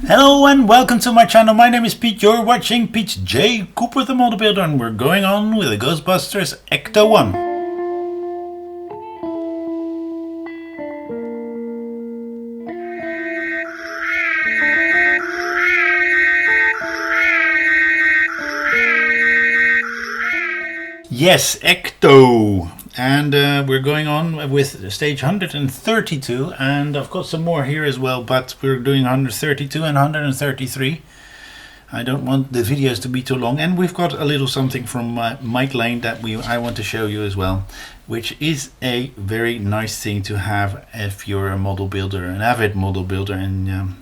Hello and welcome to my channel. My name is Pete. You're watching Pete J. Cooper the Model Builder, and we're going on with the Ghostbusters Ecto 1. Yes, Ecto. And we're going on with stage 132, and I've got some more here as well, but we're doing 132 and 133. I don't want the videos to be too long, and we've got a little something from Mike Lane that I want to show you as well, which is a very nice thing to have if you're a model builder, an avid model builder, and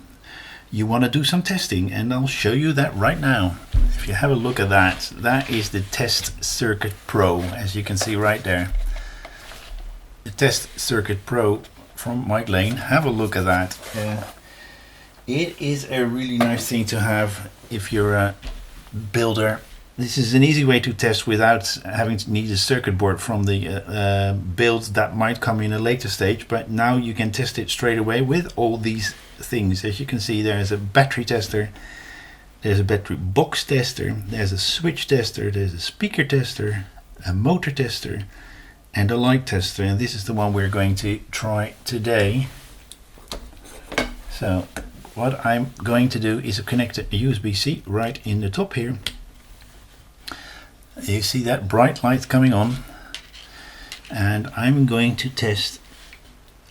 you want to do some testing, and I'll show you that right now. If you have a look at that, that is the Test Circuit Pro, as you can see right there. The Test Circuit Pro from Mike Lane. Have a look at that. It is a really nice thing to have if you're a builder. This is an easy way to test without having to need a circuit board from the build that might come in a later stage, but now you can test it straight away with all these things. As you can see, there's a battery tester, there's a battery box tester, there's a switch tester, there's a speaker tester, a motor tester, and a light tester, and this is the one we're going to try today. So what I'm going to do is connect a USB-C right in the top here. You see that bright light coming on, and I'm going to test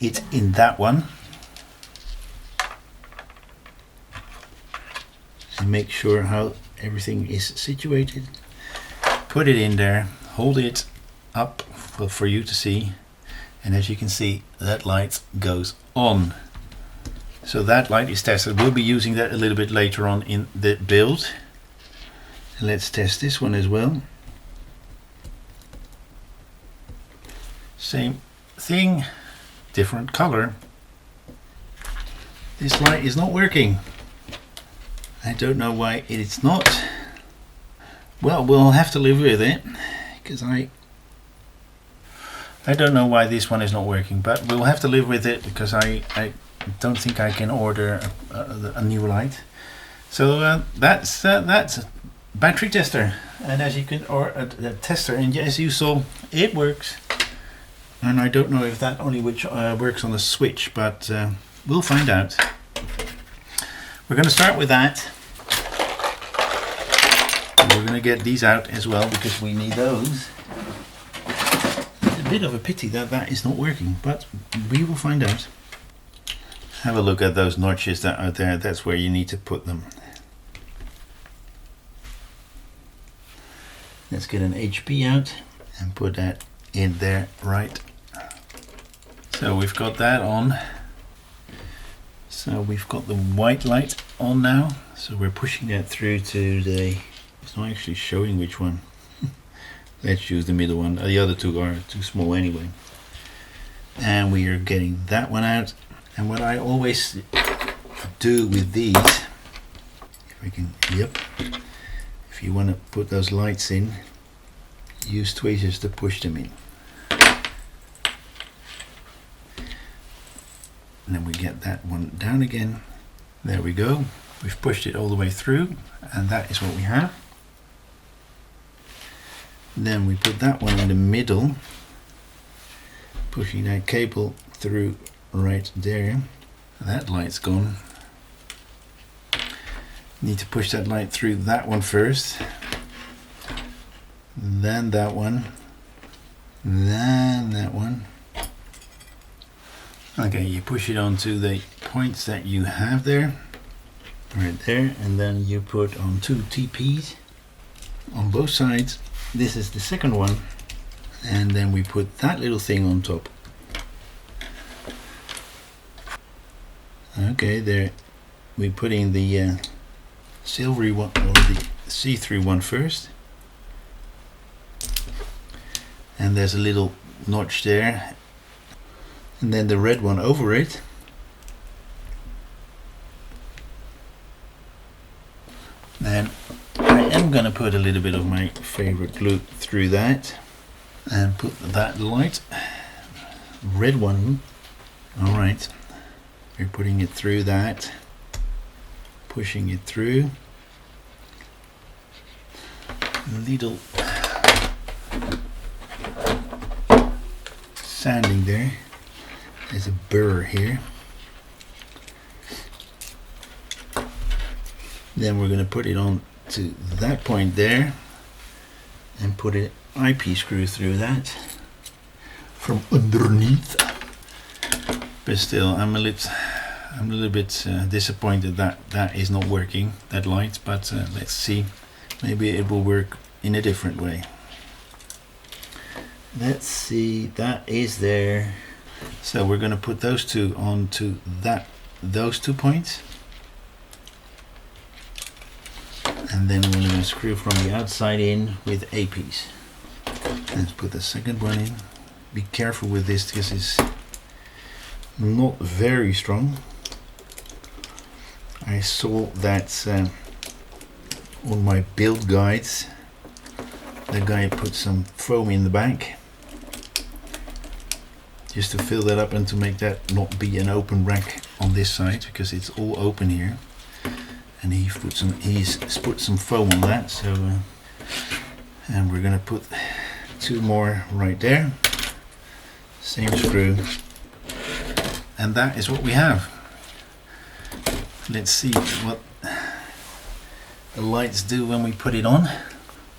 it in that one and make sure how everything is situated. Put it in there, hold it up for you to see, and as you can see, that light goes on. So that light is tested. We'll be using that a little bit later on in the build. Let's test this one as well. Same thing, different color. This light is not working. I don't know why it's not. Well, we'll have to live with it, because I don't know why this one is not working, but we'll have to live with it, because I don't think I can order a new light. So that's a battery tester, and as you can, or a tester, and as you saw, it works. And I don't know if that only works on the switch, but we'll find out. We're going to start with that. And we're going to get these out as well, because we need those. It's a bit of a pity that that is not working, but we will find out. Have a look at those notches that are there. That's where you need to put them. Let's get an HP out and put that in there, right. So we've got that on. So we've got the white light on now. So we're pushing that through to the, it's not actually showing which one. Let's use the middle one. The other two are too small anyway. And we are getting that one out. And what I always do with these, if we can, yep, if you want to put those lights in, use tweezers to push them in. And then we get that one down again. There we go. We've pushed it all the way through, and that is what we have. Then we put that one in the middle, pushing that cable through right there. That light's gone. Need to push that light through that one first, then that one, then that one. Okay, you push it onto the points that you have there, right there, and then you put on 2 TPs on both sides. This is the second one, and then we put that little thing on top. Okay, there we put in the silvery one, or the see-through one first, and there's a little notch there, and then the red one over it. Then I am going to put a little bit of my favorite glue through that and put that light red one. All right, we're putting it through that. pushing it through. Little sanding there. There's a burr here. Then we're going to put it on to that point there and put an IP screw through that from underneath. But still, I'm a little bit disappointed that that is not working, that light. But let's see, maybe it will work in a different way. Let's see, that is there. So we're going to put those two onto those 2 points, and then we're going to screw from the outside in with APs. Let's put the second one in. Be careful with this because it's not very strong. I saw that on my build guides, the guy put some foam in the back just to fill that up and to make that not be an open rack on this side, because it's all open here. And he's put some foam on that. So and we're gonna put 2 more right there, same screw, and that is what we have. Let's see what the lights do when we put it on.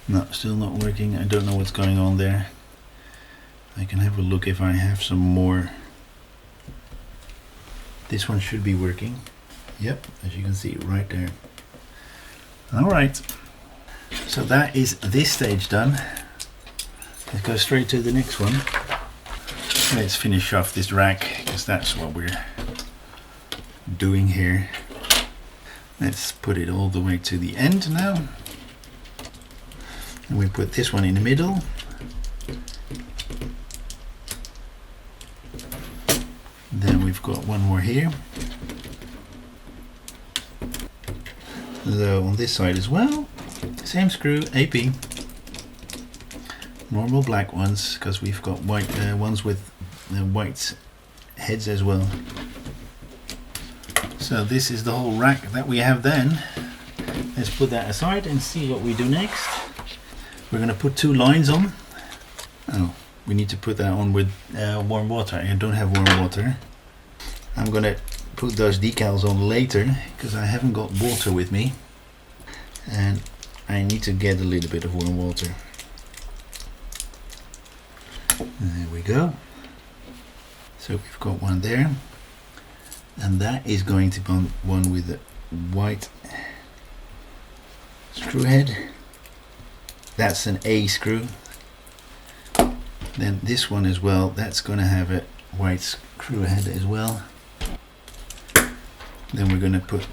No, still not working. I don't know what's going on there. I can have a look if I have some more. This one should be working. Yep, as you can see right there. Alright, so that is this stage done. Let's go straight to the next one. Let's finish off this rack, because that's what we're doing here. Let's put it all the way to the end now. And we put this one in the middle. Then we've got one more here. So on this side as well, same screw, AP. Normal black ones, because we've got white ones with white heads as well. So this is the whole rack that we have then. Let's put that aside and see what we do next. We're going to put 2 lines on. Oh, we need to put that on with warm water. I don't have warm water. I'm going to put those decals on later, because I haven't got water with me. And I need to get a little bit of warm water. There we go. So we've got one there. And that is going to be one with the white screw head. That's an A screw. Then this one as well, that's going to have a white screw head as well. Then we're going to put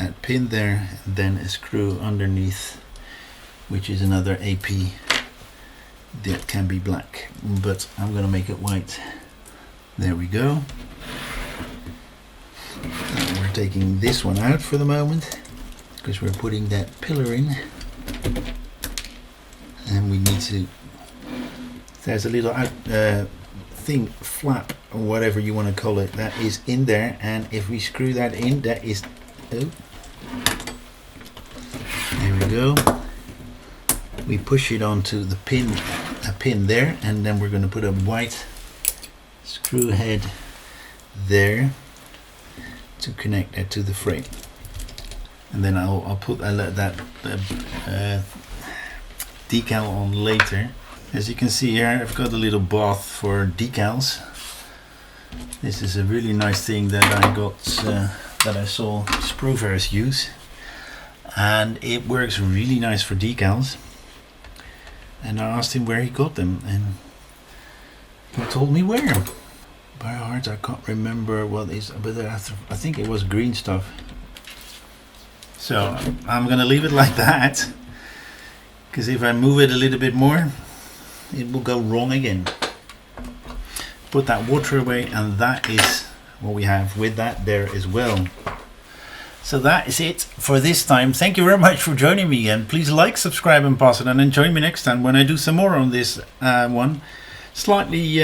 that pin there, and then a screw underneath, which is another AP that can be black, but I'm going to make it white. There we go. And we're taking this one out for the moment, because we're putting that pillar in, and we need to, there's a little thing, flap or whatever you want to call it, that is in there, and if we screw that in, that is, oh, there we go. We push it onto the pin, a pin there, and then we're going to put a white screw head there to connect that to the frame. And then I'll let that decal on later. As you can see here, I've got a little bath for decals. This is a really nice thing that I got, that I saw Spruver's use, and it works really nice for decals. And I asked him where he got them, and he told me where. By heart, I can't remember what is, but I think it was green stuff. So I'm gonna leave it like that, because if I move it a little bit more, it will go wrong again. Put that water away, and that is what we have with that there as well. So that is it for this time. Thank you very much for joining me again. Please like, subscribe and pass it on, and join me next time when I do some more on this one. Slightly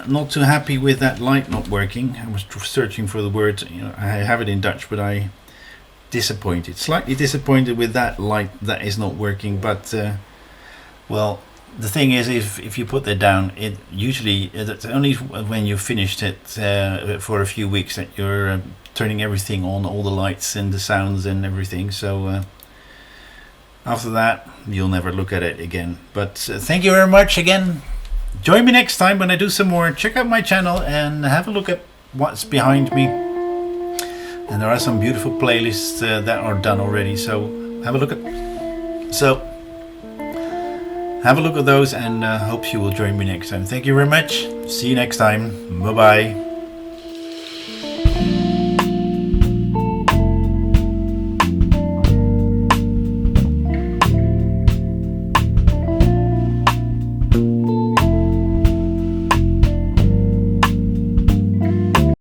not too happy with that light not working. I was searching for the word. I have it in Dutch, but slightly disappointed with that light that is not working. But well, the thing is, if you put that down, it usually it's only when you've finished it for a few weeks that you're turning everything on, all the lights and the sounds and everything. So after that, you'll never look at it again. But thank you very much again. Join me next time when I do some more. Check out my channel and have a look at what's behind me. And there are some beautiful playlists that are done already. So have a look at those, and hope you will join me next time. Thank you very much. See you next time. Bye bye.